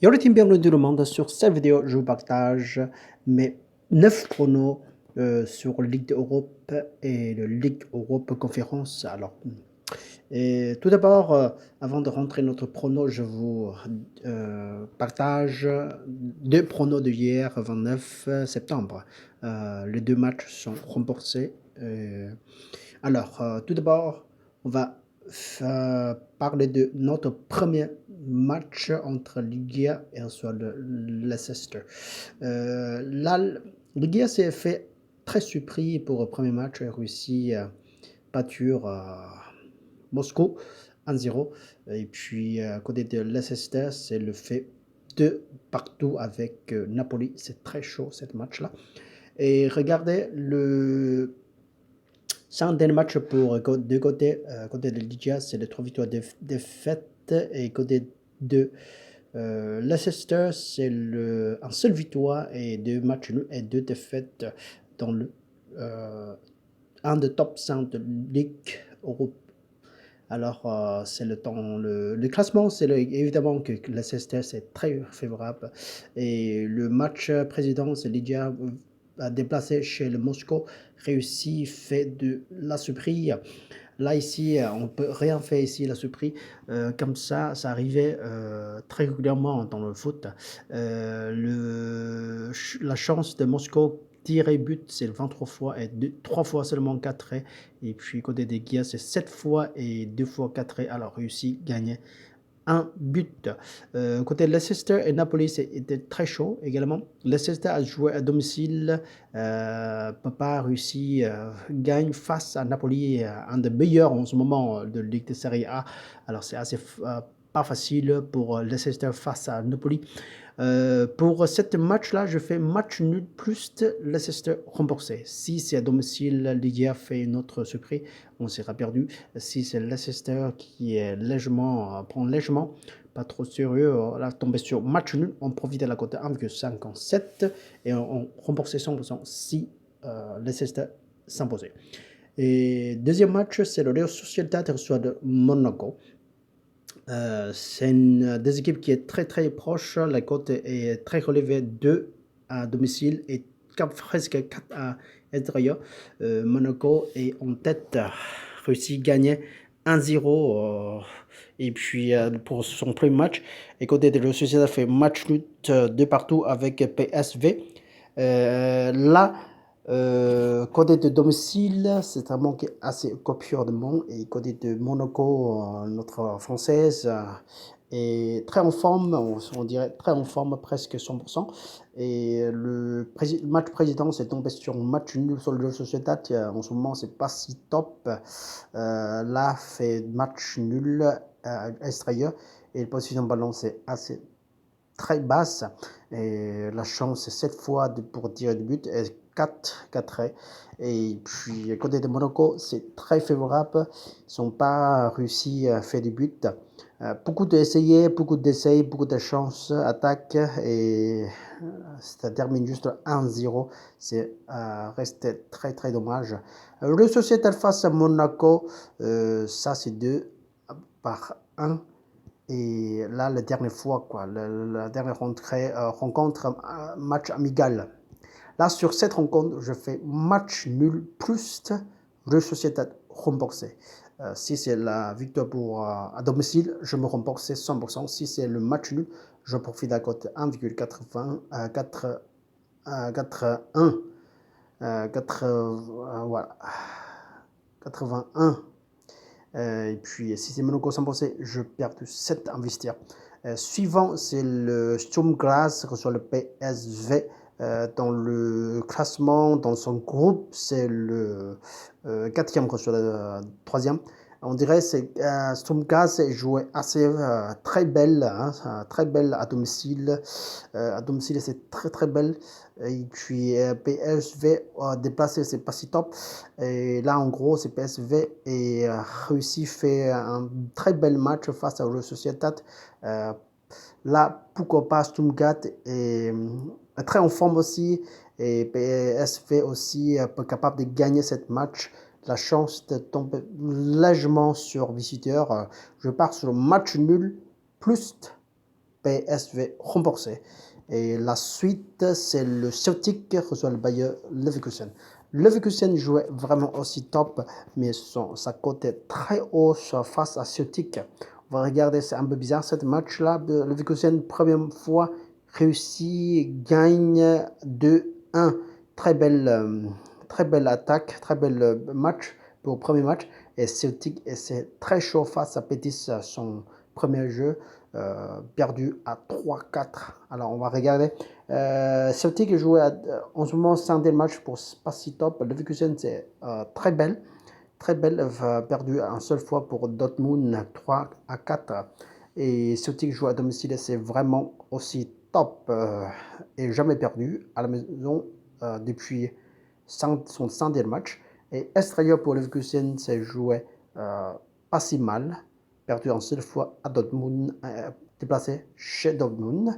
Yo le team, bienvenue tout le monde. Sur cette vidéo, je vous partage mes 9 pronos sur Ligue d'Europe et le Ligue Europe Conférence. Alors, et tout d'abord, avant de rentrer notre prono, je vous partage deux pronos de hier, 29 septembre. Les deux matchs sont remboursés. Alors, tout d'abord, on va parler de notre premier match entre Ligia et soit Leicester. Là, Ligia s'est fait très surpris pour le premier match et a réussi à battre Moscou 1-0. Et puis, côté de Leicester, c'est le fait de partout avec Napoli. C'est très chaud, cette match-là. Et regardez c'est un dernier match pour deux côtés. Côté de Ligia, c'est les 3 victoires défaites. Et côté de Leicester, c'est un seul victoire et 2 matchs nuls et 2 défaites dans un des top 5 de Ligue Europe. Alors, c'est le classement, c'est évidemment que Leicester, c'est très favorable. Et le match précédent, c'est Ligia a déplacé chez le Moscou, réussi, fait de la surprise. Là, ici, on peut rien faire ici, la surprise. Comme ça arrivait très régulièrement dans le foot. La chance de Moscou tirer but, c'est 23 fois et 3 fois seulement 4. Et puis, côté des Guias, c'est 7 fois et 2 fois 4. Alors, réussi, gagné un but. Côté Leicester et Napoli, c'était très chaud également. Leicester a joué à domicile. Papa a réussi, gagne face à Napoli, un des meilleurs en ce moment de Ligue de Serie A. Alors c'est assez pas facile pour Leicester face à Napoli. Pour cette match-là, je fais match nul plus Leicester remboursé. Si c'est à domicile, Ligia fait une autre surprise, on sera perdu. Si c'est Leicester qui est prend légèrement, pas trop sérieux, là tomber sur match nul, on profite de la cote 1,57 et on rembourse 100% si Leicester s'imposait. Et deuxième match, c'est le Real Sociedad reçoit de Monaco. C'est des équipes qui est très très proche. La cote est très relevée 2 à domicile et presque 4 à l'extérieur. Monaco est en tête, réussi à gagner 1-0 et puis pour son premier match. Et côté de la Sociedad fait match nul de partout avec PSV. Là, côté de domicile, c'est un manque assez copieux de monde. Et côté de Monaco, notre française est très en forme, on dirait très en forme, presque 100%. Et le match précédent, c'est tombé sur un match nul sur le Sociedad. En ce moment, c'est pas si top. Là, fait match nul extérieur. Et la position de ballon, c'est assez très basse. Et la chance, c'est 7 fois pour tirer du but. Et 4 et puis côté de Monaco, c'est très favorable. Ils n'ont pas réussi à faire du but. Beaucoup d'essais, beaucoup de chances, attaque et ça termine juste 1-0. C'est resté très très dommage. Le Sociétal face à Monaco, ça c'est 2-1. Et là, la dernière fois, la dernière rencontre, match amical. Là, sur cette rencontre, je fais match nul plus Real Sociedad remboursé. Si c'est la victoire à domicile, je me rembourse 100%. Si c'est le match nul, je profite à côté 1,81. voilà. 81. Et puis, si c'est Monaco 100%, je perds 7 investir. Suivant, c'est le Sturm Graz reçoit le PSV. Dans le classement, dans son groupe, c'est le 4e reçoit le 3e. On dirait que Sturm Graz est joué assez très belle, très belle à domicile. À domicile, c'est très très belle. Et puis PSV déplacé, c'est pas si top. Et là, en gros, c'est PSV et réussi fait un très bel match face à Real Sociedad. Là, pourquoi pas Stuttgart est très en forme aussi et PSV aussi capable de gagner cette match. La chance de tomber légèrement sur visiteur. Je pars sur le match nul plus PSV remboursé. Et la suite, c'est le Celtic qui reçoit le Bayer Leverkusen. Leverkusen jouait vraiment aussi top, mais sa cote est très haute face à Celtic. On va regarder, c'est un peu bizarre ce match-là. Leverkusen, première fois, réussit, gagne 2-1. Très belle attaque, très belle match pour le premier match. Et Celtic, c'est très chaud face à Betis, son premier jeu. Perdu à 3-4. Alors on va regarder. Celtic joue en ce moment 5 matchs pour pas si top. Leverkusen c'est très belle. Très belle, perdu une seule fois pour Dortmund 3-4. Et Celtic joue à domicile, c'est vraiment aussi top et jamais perdu à la maison depuis son 5 match. Et extérieur pour Leverkusen, c'est joué pas si mal, perdu en seule fois à Dortmund, déplacé chez Dortmund.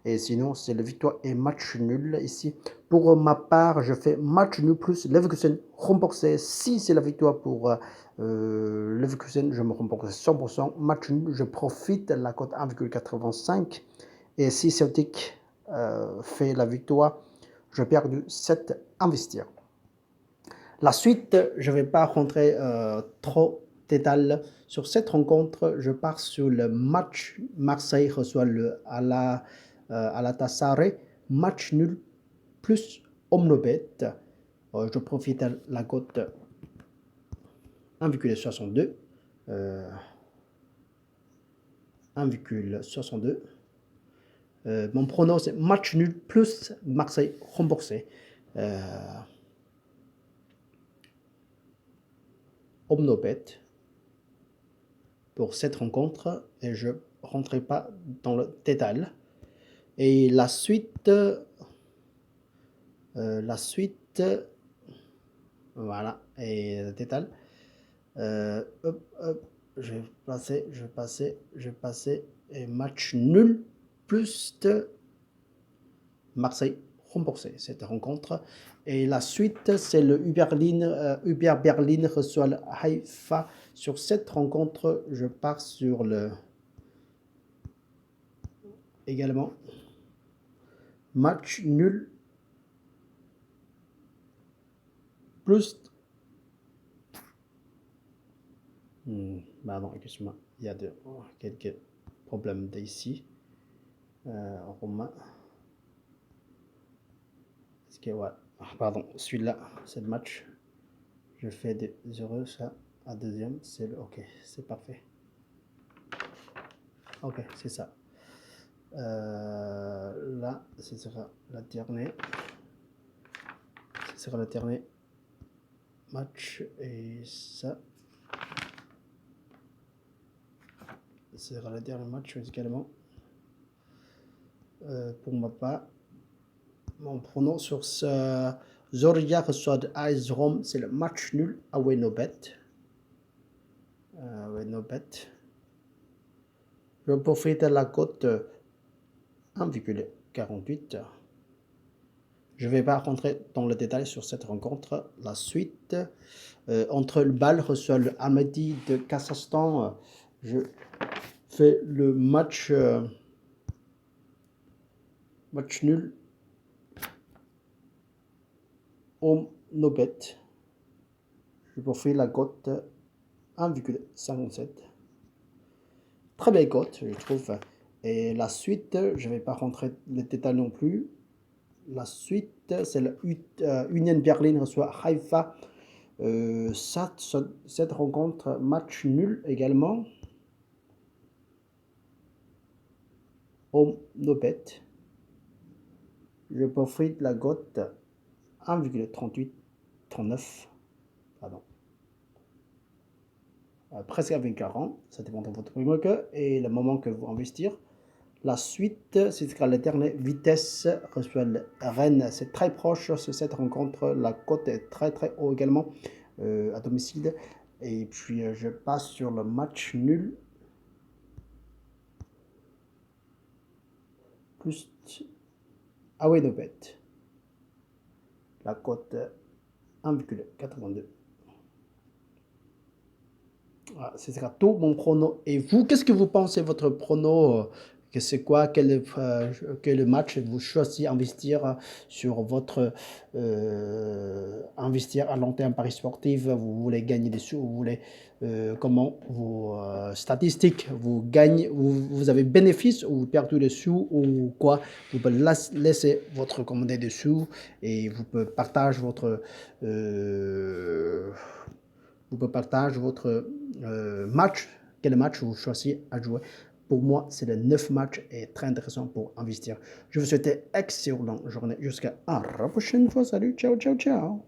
Et sinon, c'est la victoire et match nul ici. Pour ma part, je fais match nul plus Leverkusen remboursé. Si c'est la victoire pour Leverkusen, je me rembourse 100%. Match nul, je profite de la cote 1,85. Et si Celtic fait la victoire, je perds du 7 investir. La suite, je ne vais pas rentrer trop détail sur cette rencontre. Je pars sur le match. Marseille reçoit le Galatasaray. Match nul plus Omnobet. Je profite de la cote 1,62. 1,62. Mon pronostic c'est match nul plus Marseille remboursé. Omnobet pour cette rencontre et je ne rentrerai pas dans le détail. Et la suite, voilà, et le détail. Je vais passer, et match nul plus de Marseille remboursé cette rencontre. Et la suite, c'est le Uber Berlin reçoit le Haïfa. Sur cette rencontre, je pars sur le également match nul plus pardon, excuse-moi, il y a quelques problèmes d'ici. Romain. Est-ce que ouais. Pardon, celui-là, c'est le match. Je fais des heureux, ça, à deuxième, c'est le ok, c'est parfait. Ok, c'est ça. Là, ce sera la dernière. Ce sera le dernier match et ça. Ce sera le dernier match également. Pour ma part, mon pronom sur ce Zorya reçoit de AS Rome, c'est le match nul à Wenobet. Je profite de la cote 1,48. Je ne vais pas rentrer dans le détail sur cette rencontre. La suite, entre le Bâle reçoit le Almaty de Kazakhstan. Je fais le match nul au Nobet. Je profite la cote 1,57. Très belle cote, je trouve. Et la suite, je ne vais pas rentrer les détails non plus. La suite, c'est le Union Berlin reçoit Haïfa. Cette rencontre, match nul également. Au Nobet. Je profite la cote 1,3839. Pardon. Presque avec 40, ça dépend de votre prime et le moment que vous investir. La suite, c'est la dernière vitesse reçoit le Rennes. C'est très proche sur cette rencontre. La cote est très très haut également à domicile. Et puis je passe sur le match nul. Plus Awenobet. La cote 1,82. Voilà, ce sera tout mon prono. Et vous, qu'est-ce que vous pensez votre prono que c'est quoi, quel match vous choisissez investir sur votre investir à long terme paris sportif, vous voulez gagner des sous, vous voulez comment vos statistiques, vous gagnez, vous avez bénéfice ou vous perdez des sous ou quoi, vous pouvez laisser votre commandé dessous et vous pouvez partager votre euh, vous pouvez partager votre match, quel match vous choisissez à jouer. Pour moi, c'est le 9 matchs et très intéressant pour investir. Je vous souhaite une excellente journée. Jusqu'à la prochaine fois. Salut, ciao, ciao, ciao.